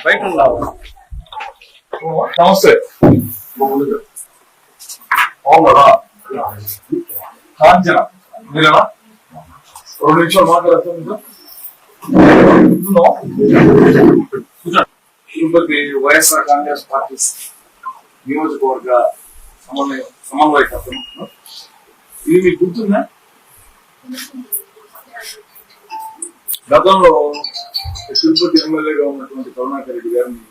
బయట నమస్తే అవునా కాంచన మీరేనా 2 నిమిషాలు మాట్లాడుతుంది తిరుపతి వైఎస్ఆర్ కాంగ్రెస్ పార్టీ నియోజకవర్గ సమన్వయకర్త ఇది మీకు గుర్తుందా? గతంలో తిరుపతి ఎమ్మెల్యేగా ఉన్నటువంటి కరుణాకర్ రెడ్డి గారిని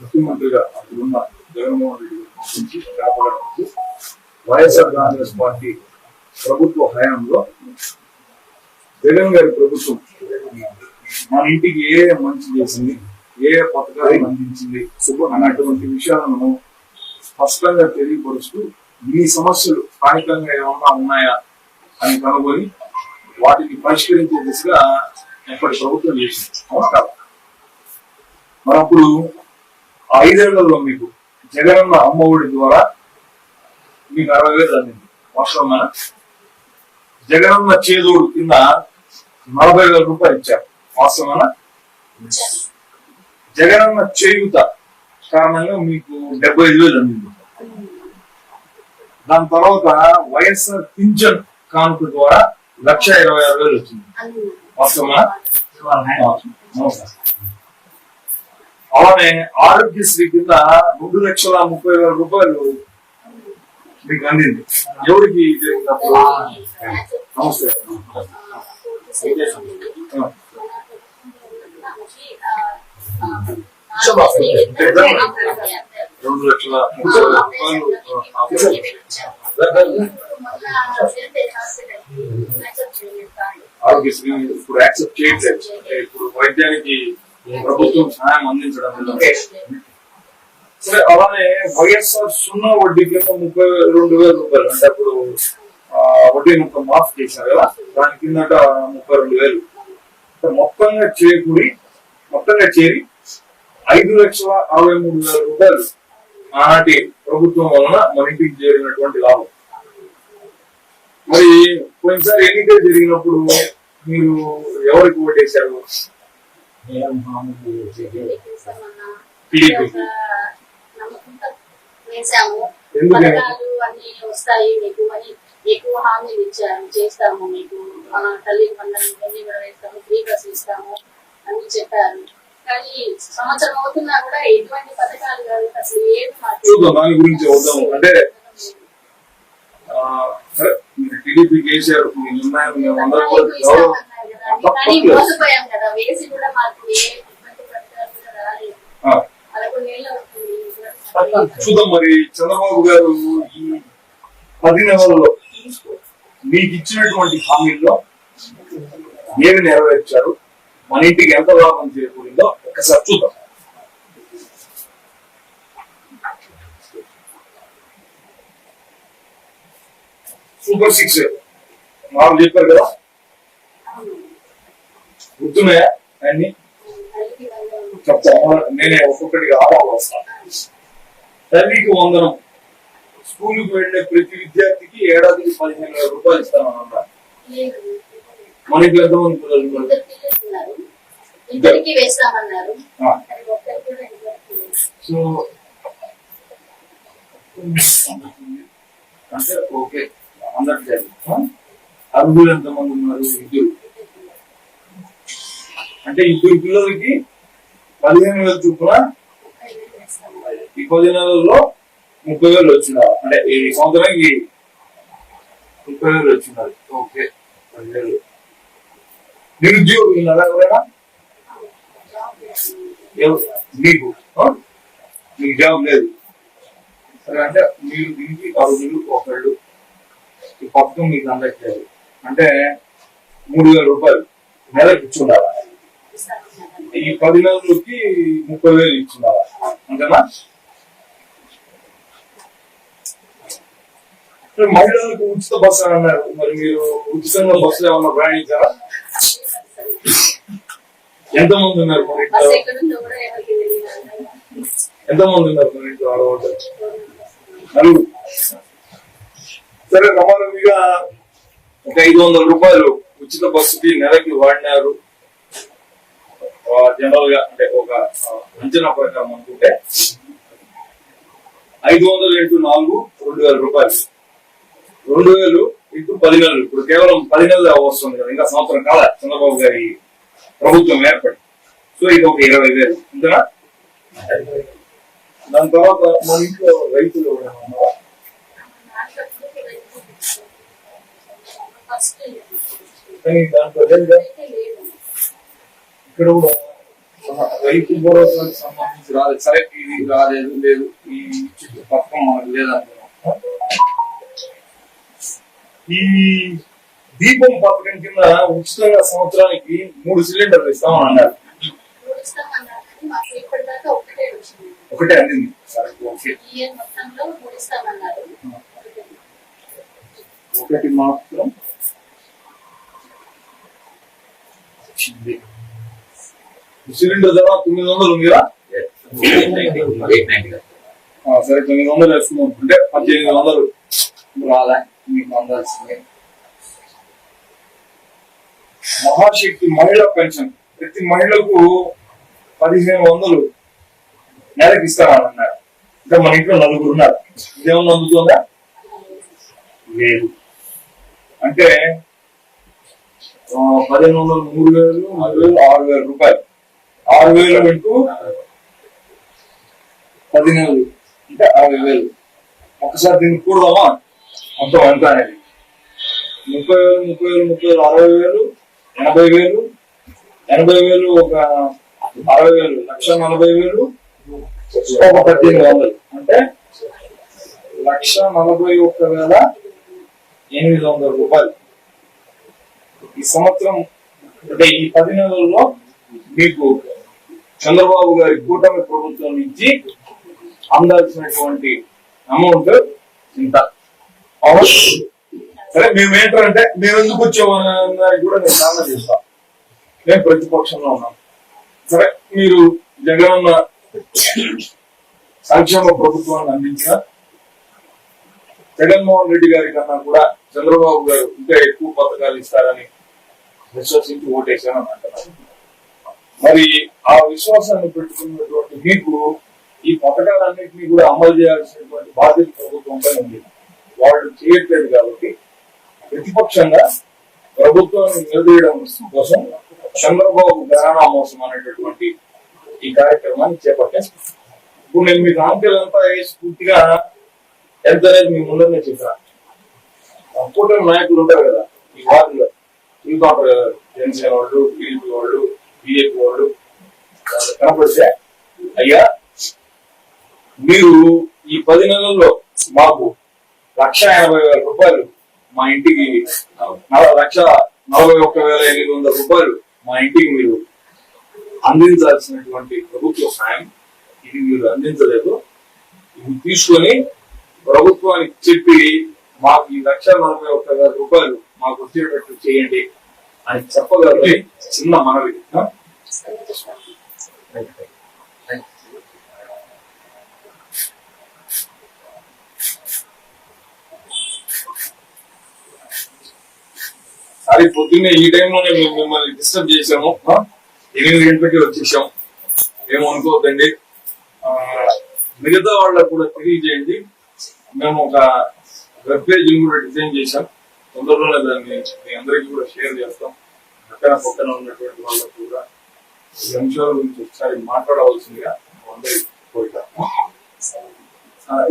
ముఖ్యమంత్రిగా అప్పుడున్న జగన్మోహన్ రెడ్డి గారి కాపాడడానికి వైఎస్ఆర్ కాంగ్రెస్ పార్టీ ప్రభుత్వ హయాంలో జగన్ గారి ప్రభుత్వం మన ఇంటికి ఏ మంచి చేసింది, ఏ పథకాలు అందించింది అన్నటువంటి విషయాలను స్పష్టంగా తెలియపరుస్తూ ఈ సమస్యలు స్థానికంగా ఏమన్నా ఉన్నాయా అని కనుగొని వాటిని పరిష్కరించే దిశగా ఎప్పటి ప్రభుత్వం చేసింది. అవునా కాదు? మరి అప్పుడు 5 ఏళ్లలో మీకు జగనన్న అమ్మఒడి ద్వారా మీకు 60,000 అందింది. వాస్తవమా? జగనన్న చేదోడు కింద 40,000 రూపాయలు ఇచ్చారు. వాస్తవమా? జగనన్న చేయూత కారణంగా మీకు 75,000 అందింది. దాని తర్వాత వైఎస్ఆర్ పింఛన్ కానుక ద్వారా 1,26,000 వచ్చింది. వాస్తవమా? అలానే ఆరోగ్యశ్రీ కింద 2,30,000 రూపాయలు మీకు అందింది. ఎవరికి జరిగినప్పుడు? నమస్తే. 2,30,000 ఆరోగ్యశ్రీ ఇప్పుడు యాక్సెప్ట్ చేయట్లేదు. ఇప్పుడు వైద్యానికి ప్రభుత్వం సహాయం అందించడం. సరే, అలానే వైఎస్ఆర్ 0 వడ్డీ కింద 32,000 రూపాయలు, అంటే అప్పుడు వడ్డీ మొత్తం మాఫ్ చేశారు కదా, దాని కిందట 32,000 మొత్తంగా చేరి 5,63,000 రూపాయలు ఆనాటి ప్రభుత్వం వలన మన ఇంటికి చేరినటువంటి లాభం. మరి పోయినసారి ఎన్నికలు జరిగినప్పుడు మీరు ఎవరికి ఓటేశారు? ఎక్కువ హామీలు ఇచ్చారు, చేస్తాము, మీకు తల్లి వందనం వేస్తాము, ఫ్రీ బస్ ఇస్తాము అని చెప్పారు. కానీ సంవత్సరం అవుతున్నా కూడా ఎటువంటి పథకాలు కాదు, అసలు ఏమి దాని గురించి అవుతాము. అంటే టీడీపీకి వేసారు, కానీ మోసపోయాం కదా, వేసి కూడా మాకు ఎటువంటి పథకాలు కూడా రాలేదు. 11 ఏళ్ళు అవుతుంది. చూద్దాం. మరి చంద్రబాబు గారు ఈ 10 నెలల్లో మీకు ఇచ్చినటువంటి హామీల్లో ఏమి నెరవేర్చారు, మన ఇంటికి ఎంత లాభం చేకూరిందో ఒకసారి చూద్దాం. సూపర్ 6 4 చెప్పారు కదా, గుర్తున్నాయా అన్ని? చెప్తా, నేనే ఒక్కొక్కటిగా ఆడాలి వస్తాను. తల్లికి వందనం, స్కూల్కి వెళ్లే ప్రతి విద్యార్థికి ఏడాదికి 15,000 రూపాయలు ఇస్తామన్నా. మన ఇంట్లో ఎంతమంది పిల్లలు? సో అంటే ఓకే, అందరికి అర్హులు ఎంతమంది ఉన్నారు? 2. అంటే 2 పిల్లలకి 15,000 చొప్పున ఈ 10 నెలల్లో 30,000 వచ్చినారు. అంటే ఈ సంవత్సరానికి 30,000 వచ్చినారు. ఓకే, 10,000. నిరుద్యోగులు ఉన్నారా ఎవరైనా? మీకు జాబ్ లేదు. సరే, అంటే మీరు దీనికి 6 ఒకళ్ళు ఈ పథకం మీకు అందట్లేదు అంటే 3,000 రూపాయలు నెలకు ఇచ్చుండాలా? ఈ 10 నెలలకి 30,000 ఇచ్చుండాలా? అంతేనా? మహిళలకు ఉచిత బస్సు అని అన్నారు. మరి మీరు ఉచితంగా బస్సులు ఏమన్నా ప్రయాణించారా? ఎంతమంది ఉన్నారు మరి ఇంట్లో? ఎంతమంది ఉన్నారు మరి ఇంట్లో ఆడవాళ్ళు? నలుగురు. సరే, రమారమిగా ఒక 500 రూపాయలు ఉచిత బస్సుకి నెలకి వాడినారు. జనరల్ గా అంటే ఒక అంచనా ప్రకారం అనుకుంటే 500 ఇంటూ 4 2,000 రూపాయలు. 2,000 ఇంటూ 10 నెలలు. ఇప్పుడు కేవలం 10 నెలలు వస్తుంది కదా, ఇంకా సంవత్సరం కాల చంద్రబాబు గారి ప్రభుత్వం ఏర్పడి. సో ఇది ఒక 20,000 ఇంతనా. దాని తర్వాత మన ఇంట్లో రైతులు కానీ దాంట్లో ఇక్కడ కూడా రైతు భరోసాకి సంబంధించి రాలేదు. సరే ఇది రాలేదు, లేదు ఈ పథకం మనకు లేదనుకున్నాం. ఈ దీపం పథకం కింద ఉచితంగా సంవత్సరానికి 3 సిలిండర్లు ఇస్తామని అన్నారు. ఒకటే అందింది. ఒకటి మాత్రం సిలిండర్ ధర 900 ఉందిరా. సరే 900 వేస్తున్నాం అంటే 1800 రాదా మీకు అందాల్సింది. మహాశక్తి మహిళా పెన్షన్ ప్రతి మహిళకు 1,500 నెలకి ఇస్తారన్నారు. ఇంకా మన ఇంట్లో 4 ఉన్నారు. ఇదేమన్నా అందుతుందా? లేదు. అంటే 1,500, 3,000, 4,000, 6,000 రూపాయలు. 6,000 ఇంటూ 10 నెలలు అంటే 60,000. ఒకసారి దీన్ని కూడదామా మొత్తం ఎంత అనేది? 30,000, 60,000, 80,000, 80,000, ఒక 60,000, 1,40,000, ఒక 1,800 అంటే 1,41,800 రూపాయలు. ఈ సంవత్సరం అంటే ఈ 10 నెలల్లో మీకు చంద్రబాబు గారి కూటమి ప్రభుత్వం నుంచి అందాల్సినటువంటి అమౌంట్ ఇంత. సరే మేము ఏంటంటే మేము ఎందుకు వచ్చామని కూడా నేను సాధన చేస్తాం. మేము ప్రతిపక్షంలో ఉన్నాం. సరే మీరు జగనన్న సంక్షేమ ప్రభుత్వాన్ని అందించిన జగన్మోహన్ రెడ్డి గారి కన్నా కూడా చంద్రబాబు గారు ఇంకా ఎక్కువ పథకాలు ఇస్తారని విశ్వసించి ఓటేశానని అంటున్నారు. మరి ఆ విశ్వాసాన్ని పెట్టుకున్నటువంటి మీకు ఈ పథకాలన్నింటినీ కూడా అమలు చేయాల్సినటువంటి బాధ్యత ప్రభుత్వంపై ఉంది. వాళ్ళు చేయట్లేదు కాబట్టి ప్రతిపక్షంగా ప్రభుత్వాన్ని నిలదీయడం కోసం చంద్రబాబు ఘరానా మోసం అనేటటువంటి ఈ కార్యక్రమాన్ని చేపట్టాను. ఇప్పుడు నేను మీకు ఆంకెలంతా పూర్తిగా ఎంత అనేది మీ ముందరనే చెప్పాను. కూటమి నాయకులు ఉంటారు కదా ఈ వార్డులో, ఉంటారు కదా జనసేన వాళ్ళు, టీడీపీ వాళ్ళు, బీజేపీ వాళ్ళు కనపడితే, అయ్యా మీరు ఈ 10 నెలల్లో మాకు 1,80,000 రూపాయలు మా ఇంటికి 1,41,800 రూపాయలు మా ఇంటికి మీరు అందించాల్సినటువంటి ప్రభుత్వ సాయం ఇది మీరు అందించలేదు. ఇది తీసుకొని ప్రభుత్వానికి చెప్పి మాకు ఈ 1,41,000 రూపాయలు మాకు వచ్చేటట్టు చేయండి అని చెప్పగలిగే చిన్న మనవి. అది పొద్దున్నే ఈ టైంలోనే మేము మిమ్మల్ని డిస్టర్బ్ చేసాము. 8 గంటలకి వచ్చేసాం. ఏమో అనుకోవద్దండి. మిగతా వాళ్ళకు కూడా తెలియజేయండి. మేము ఒక వెబ్ పేజ్ కూడా డిజైన్ చేశాం. తొందరలోనే దాన్ని మీ అందరికీ కూడా షేర్ చేస్తాం. అక్కడ పక్కన ఉన్నటువంటి వాళ్ళకు కూడా ఈ అంశాల గురించి ఒకసారి మాట్లాడవలసిందిగా అందరికీ కోరిక.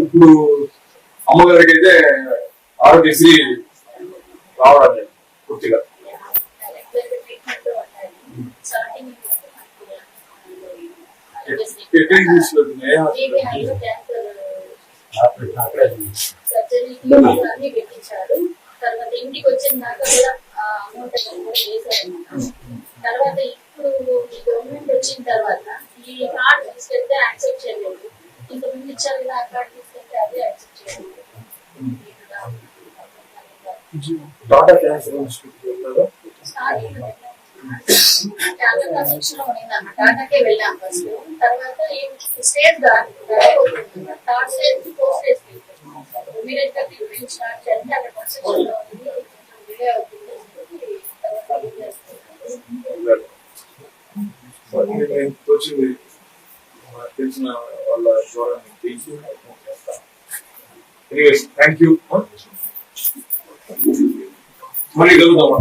ఇప్పుడు అమ్మగారికి అయితే ఆరోగ్యశ్రీ రావడం లేదు పూర్తిగా. ఎక్కడికి తీసుకెళ్తున్నాయి? అన్ని పెట్టించారు. తర్వాత ఇంటికి వచ్చిన దాకా కూడా అమౌంట్ చేశారన్నమాట. తర్వాత ఇప్పుడు ఈ గవర్నమెంట్ వచ్చిన తర్వాత ఈ కార్డు తీసుకెళ్తే యాక్సెప్ట్ చేయలేదు. ఇంత ముందు ఇచ్చారు కదా ఆ కార్డు తీసుకెళ్తే అదే యాక్సెప్ట్ చేయలేదు. టాటా క్యాన్సర్ టాటాకే వెళ్ళాం ఫస్ట్. తర్వాత stage third stage, fourth stage immediate గా ట్రీట్మెంట్ స్టార్ట్ చేయాలంటే అక్కడ కన్స్ట్రక్షన్ లో ఉంది, డిలే అవుతుంది. నేను వచ్చింది నాకు తెలిసిన వాళ్ళ ద్వారా ఎనీవేస్ థ్యాంక్ యూ. మళ్ళీ కలుద్దాం.